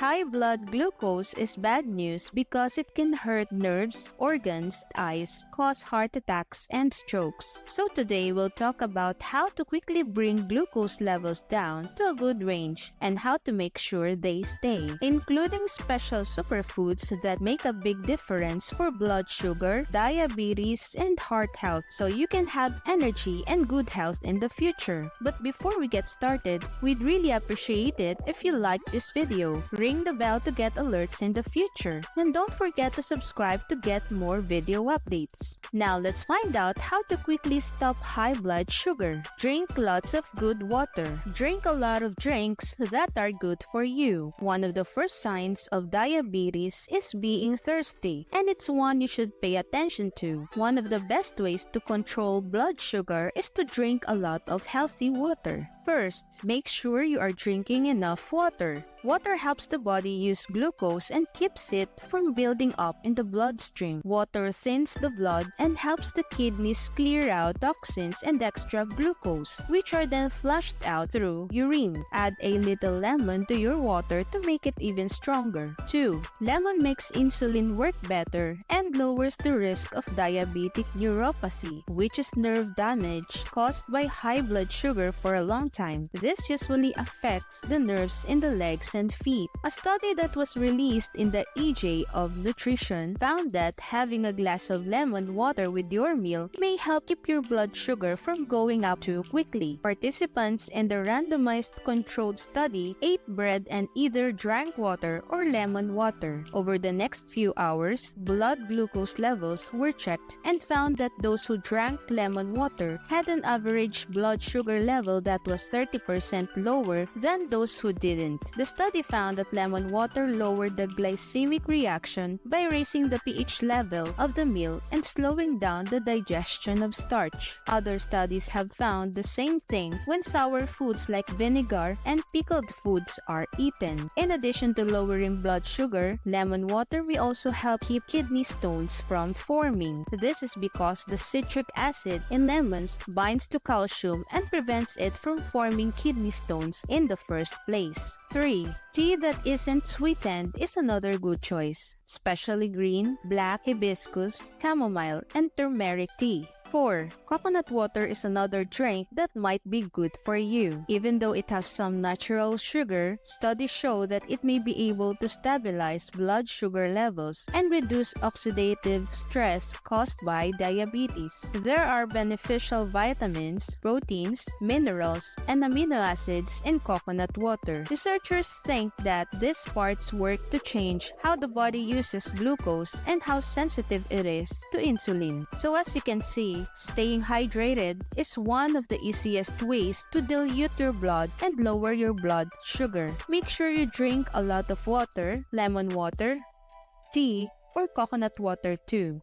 High blood glucose is bad news because it can hurt nerves, organs, eyes, cause heart attacks and strokes. So today we'll talk about how to quickly bring glucose levels down to a good range and how to make sure they stay, including special superfoods that make a big difference for blood sugar, diabetes, and heart health, so you can have energy and good health in the future. But before we get started, we'd really appreciate it if you like this video. Ring the bell to get alerts in the future, and don't forget to subscribe to get more video updates. Now let's find out how to quickly stop high blood sugar. Drink lots of good water. Drink a lot of drinks that are good for you. One of the first signs of diabetes is being thirsty, and it's one you should pay attention to. One of the best ways to control blood sugar is to drink a lot of healthy water. First, make sure you are drinking enough water. Water helps the body use glucose and keeps it from building up in the bloodstream. Water thins the blood and helps the kidneys clear out toxins and extra glucose, which are then flushed out through urine. Add a little lemon to your water to make it even stronger. 2. Lemon makes insulin work better and lowers the risk of diabetic neuropathy, which is nerve damage caused by high blood sugar for a long time. This usually affects the nerves in the legs and feet. A study that was released in the EJ of Nutrition found that having a glass of lemon water with your meal may help keep your blood sugar from going up too quickly. Participants in the randomized controlled study ate bread and either drank water or lemon water. Over the next few hours, blood glucose levels were checked and found that those who drank lemon water had an average blood sugar level that was 30% lower than those who didn't. The study found that lemon water lowered the glycemic reaction by raising the pH level of the meal and slowing down the digestion of starch. Other studies have found the same thing when sour foods like vinegar and pickled foods are eaten. In addition to lowering blood sugar, lemon water will also help keep kidney stones from forming. This is because the citric acid in lemons binds to calcium and prevents it from forming kidney stones in the first place. 3. Tea that isn't sweetened is another good choice, especially green, black, hibiscus, chamomile, and turmeric tea. 4. Coconut water is another drink that might be good for you. Even though it has some natural sugar, studies show that it may be able to stabilize blood sugar levels and reduce oxidative stress caused by diabetes. There are beneficial vitamins, proteins, minerals, and amino acids in coconut water. Researchers think that these parts work to change how the body uses glucose and how sensitive it is to insulin. So as you can see, staying hydrated is one of the easiest ways to dilute your blood and lower your blood sugar. Make sure you drink a lot of water, lemon water, tea, or coconut water too.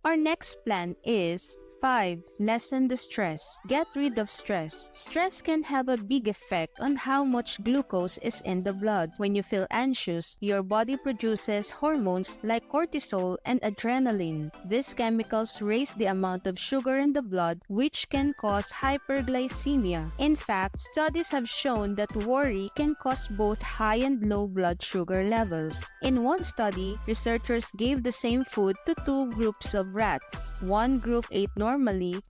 Our next plan is 5. Lessen the stress. Get rid of stress. Stress can have a big effect on how much glucose is in the blood. When you feel anxious, your body produces hormones like cortisol and adrenaline. These chemicals raise the amount of sugar in the blood, which can cause hyperglycemia. In fact, studies have shown that worry can cause both high and low blood sugar levels. In one study, researchers gave the same food to 2 groups of rats. One group ate normally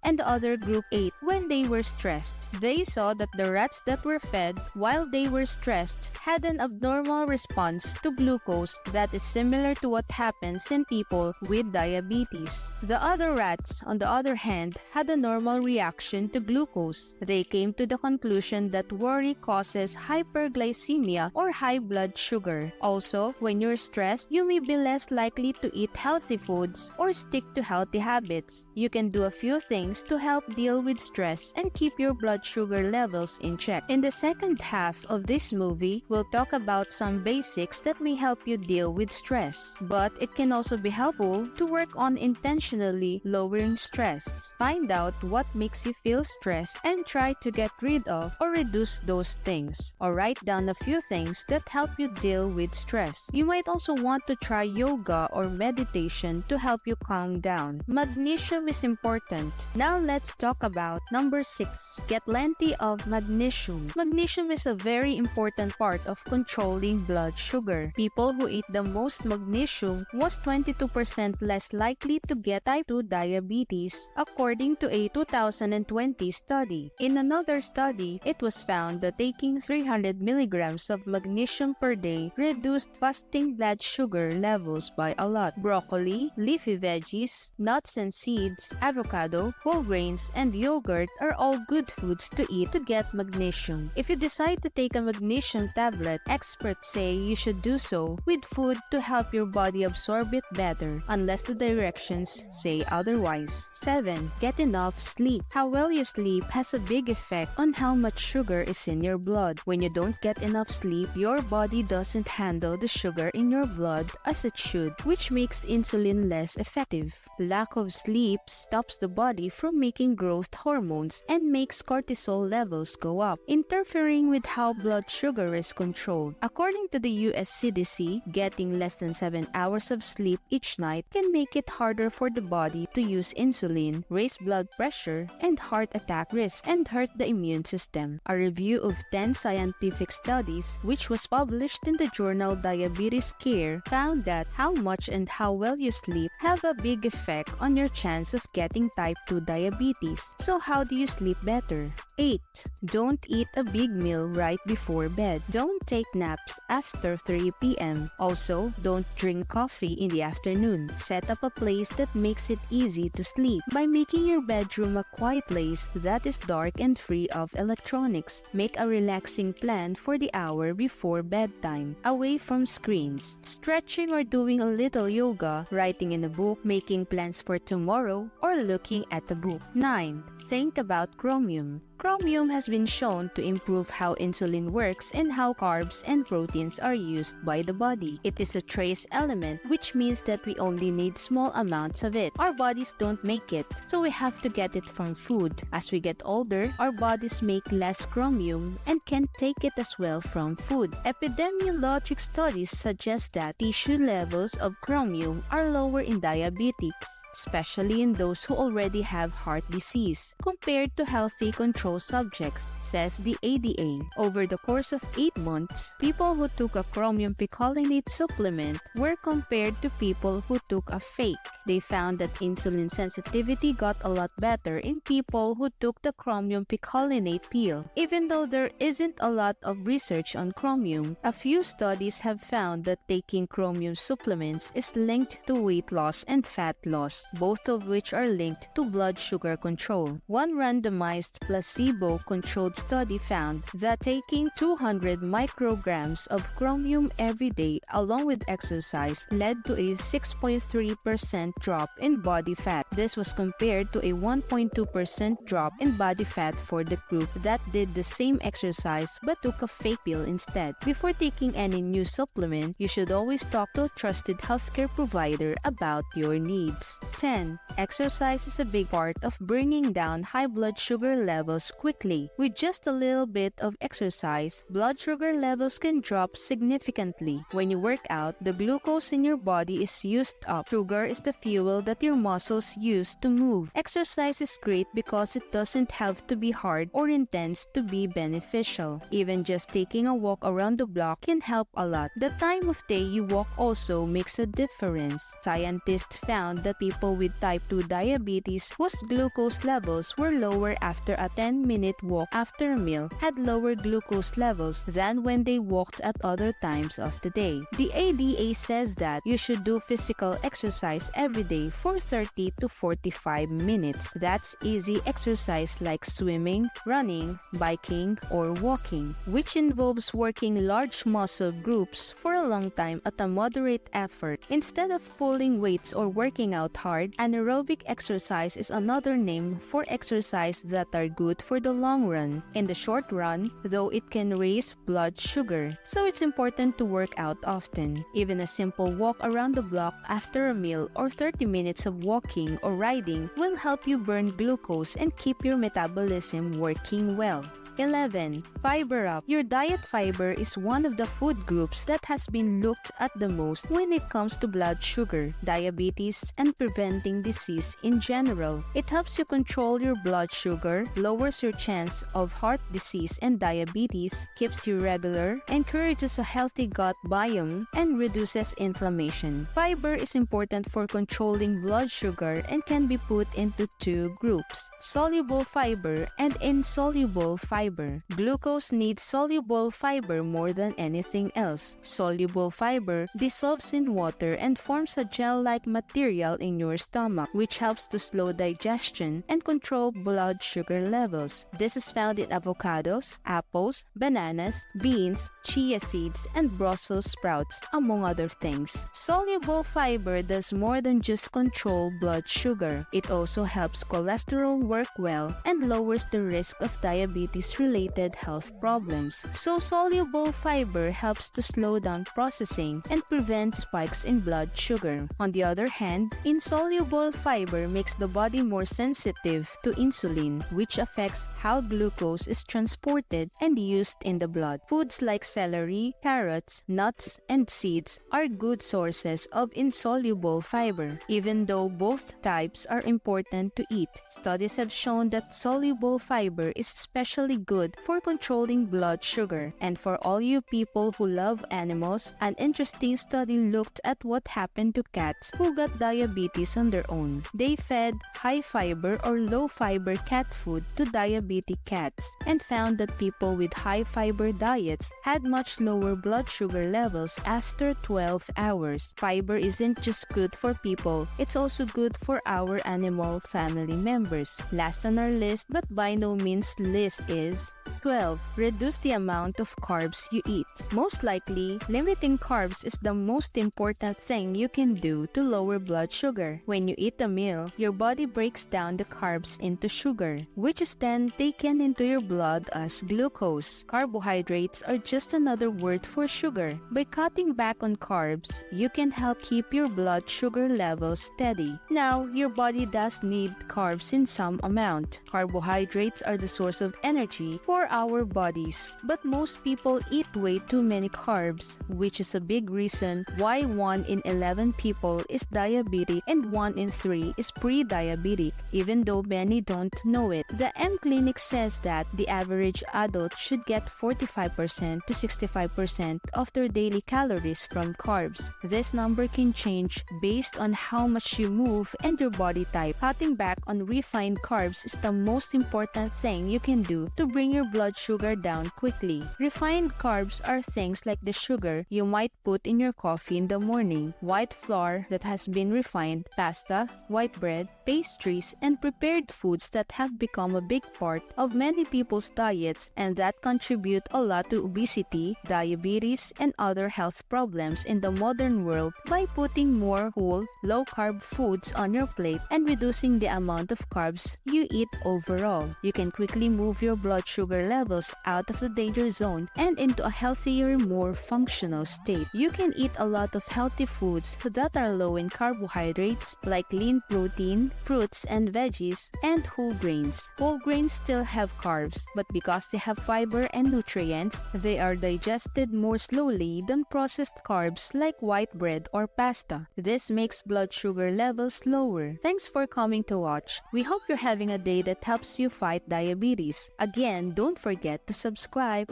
and the other group ate when they were stressed. They saw that the rats that were fed while they were stressed had an abnormal response to glucose that is similar to what happens in people with diabetes. The other rats, on the other hand, had a normal reaction to glucose. They came to the conclusion that worry causes hyperglycemia or high blood sugar. Also, when you're stressed, you may be less likely to eat healthy foods or stick to healthy habits. You can do a few things to help deal with stress and keep your blood sugar levels in check. In the second half of this movie, we'll talk about some basics that may help you deal with stress, but it can also be helpful to work on intentionally lowering stress. Find out what makes you feel stressed and try to get rid of or reduce those things, or write down a few things that help you deal with stress. You might also want to try yoga or meditation to help you calm down. Magnesium is important important. Now let's talk about number 6. Get plenty of magnesium. Magnesium is a very important part of controlling blood sugar. People who eat the most magnesium was 22% less likely to get type 2 diabetes, according to a 2020 study. In another study, it was found that taking 300 milligrams of magnesium per day reduced fasting blood sugar levels by a lot. Broccoli, leafy veggies, nuts and seeds, avocado, whole grains, and yogurt are all good foods to eat to get magnesium. If you decide to take a magnesium tablet, experts say you should do so with food to help your body absorb it better, unless the directions say otherwise. 7. Get enough sleep. How well you sleep has a big effect on how much sugar is in your blood. When you don't get enough sleep, your body doesn't handle the sugar in your blood as it should, which makes insulin less effective. Lack of sleep stops the body from making growth hormones and makes cortisol levels go up, interfering with how blood sugar is controlled. According to the US CDC, getting less than 7 hours of sleep each night can make it harder for the body to use insulin, raise blood pressure, and heart attack risk, and hurt the immune system. A review of 10 scientific studies, which was published in the journal Diabetes Care, found that how much and how well you sleep have a big effect on your chance of getting type 2 diabetes. So how do you sleep better? 8. Don't eat a big meal right before bed. Don't take naps after 3 p.m. Also, don't drink coffee in the afternoon. Set up a place that makes it easy to sleep by making your bedroom a quiet place that is dark and free of electronics. Make a relaxing plan for the hour before bedtime, away from screens. Stretching or doing a little yoga, writing in a book, making plans for tomorrow, or looking at a book. 9. Think about chromium. Chromium has been shown to improve how insulin works and how carbs and proteins are used by the body. It is a trace element, which means that we only need small amounts of it. Our bodies don't make it, so we have to get it from food. As we get older, our bodies make less chromium and can take it as well from food. Epidemiologic studies suggest that tissue levels of chromium are lower in diabetics, especially in those who already have heart disease, compared to healthy control subjects, says the ADA. Over the course of 8 months, people who took a chromium picolinate supplement were compared to people who took a fake. They found that insulin sensitivity got a lot better in people who took the chromium picolinate pill. Even though there isn't a lot of research on chromium, a few studies have found that taking chromium supplements is linked to weight loss and fat loss, both of which are linked to blood sugar control. One randomized placebo-controlled study found that taking 200 micrograms of chromium every day along with exercise led to a 6.3% drop in body fat. This was compared to a 1.2% drop in body fat for the group that did the same exercise but took a fake pill instead. Before taking any new supplement, you should always talk to a trusted healthcare provider about your needs. 10. Exercise is a big part of bringing down high blood sugar levels quickly. With just a little bit of exercise, blood sugar levels can drop significantly. When you work out, the glucose in your body is used up. Sugar is the fuel that your muscles use to move. Exercise is great because it doesn't have to be hard or intense to be beneficial. Even just taking a walk around the block can help a lot. The time of day you walk also makes a difference. Scientists found that people with type 2 diabetes whose glucose levels were lower after a 10-minute walk after a meal had lower glucose levels than when they walked at other times of the day. The ADA says that you should do physical exercise every day for 30 to 45 minutes. That's easy exercise like swimming, running, biking, or walking, which involves working large muscle groups for a long time at a moderate effort. Instead of pulling weights or working out hard, anaerobic exercise is another name for exercise that are good for the long run. In the short run, though, it can raise blood sugar, so it's important to work out often. Even a simple walk around the block after a meal or 30 minutes of walking or riding will help you burn glucose and keep your metabolism working well. 11. Fiber up. Your diet fiber is one of the food groups that has been looked at the most when it comes to blood sugar, diabetes, and preventing disease in general. It helps you control your blood sugar, lowers your chance of heart disease and diabetes, keeps you regular, encourages a healthy gut biome, and reduces inflammation. Fiber is important for controlling blood sugar and can be put into two groups: soluble fiber and insoluble fiber. Glucose needs soluble fiber more than anything else. Soluble fiber dissolves in water and forms a gel-like material in your stomach, which helps to slow digestion and control blood sugar levels. This is found in avocados, apples, bananas, beans, chia seeds, and Brussels sprouts, among other things. Soluble fiber does more than just control blood sugar. It also helps cholesterol work well and lowers the risk of diabetes-related health problems. So soluble fiber helps to slow down processing and prevent spikes in blood sugar. On the other hand, insoluble fiber makes the body more sensitive to insulin, which affects how glucose is transported and used in the blood. Foods like celery, carrots, nuts, and seeds are good sources of insoluble fiber, even though both types are important to eat. Studies have shown that soluble fiber is especially good for controlling blood sugar. And for all you people who love animals, an interesting study looked at what happened to cats who got diabetes on their own. They fed high fiber or low fiber cat food to diabetic cats and found that people with high fiber diets had much lower blood sugar levels after 12 hours. Fiber isn't just good for people, it's also good for our animal family members. Last on our list, but by no means least, is 12. Reduce the amount of carbs you eat. Most likely, limiting carbs is the most important thing you can do to lower blood sugar. When you eat a meal, your body breaks down the carbs into sugar, which is then taken into your blood as glucose. Carbohydrates are just another word for sugar. By cutting back on carbs, you can help keep your blood sugar levels steady. Now, your body does need carbs in some amount. Carbohydrates are the source of energy for our bodies, but most people eat way too many carbs, which is a big reason why 1 in 11 people is diabetic and 1 in 3 is pre-diabetic, even though many don't know it. The M Clinic says that the average adult should get 45% to 65% of their daily calories from carbs. This number can change based on how much you move and your body type. Cutting back on refined carbs is the most important thing you can do to bring your blood sugar down quickly. Refined carbs are things like the sugar you might put in your coffee in the morning, white flour that has been refined, pasta, white bread, pastries, and prepared foods that have become a big part of many people's diets and that contribute a lot to obesity, diabetes, and other health problems in the modern world. By putting more whole, low-carb foods on your plate and reducing the amount of carbs you eat overall, you can quickly move your blood sugar levels out of the danger zone and into a healthier, more functional state. You can eat a lot of healthy foods that are low in carbohydrates like lean protein, fruits and veggies, and whole grains. Whole grains still have carbs, but because they have fiber and nutrients, they are digested more slowly than processed carbs like white bread or pasta. This makes blood sugar levels lower. Thanks for coming to watch. We hope you're having a day that helps you fight diabetes. Again, don't forget to subscribe.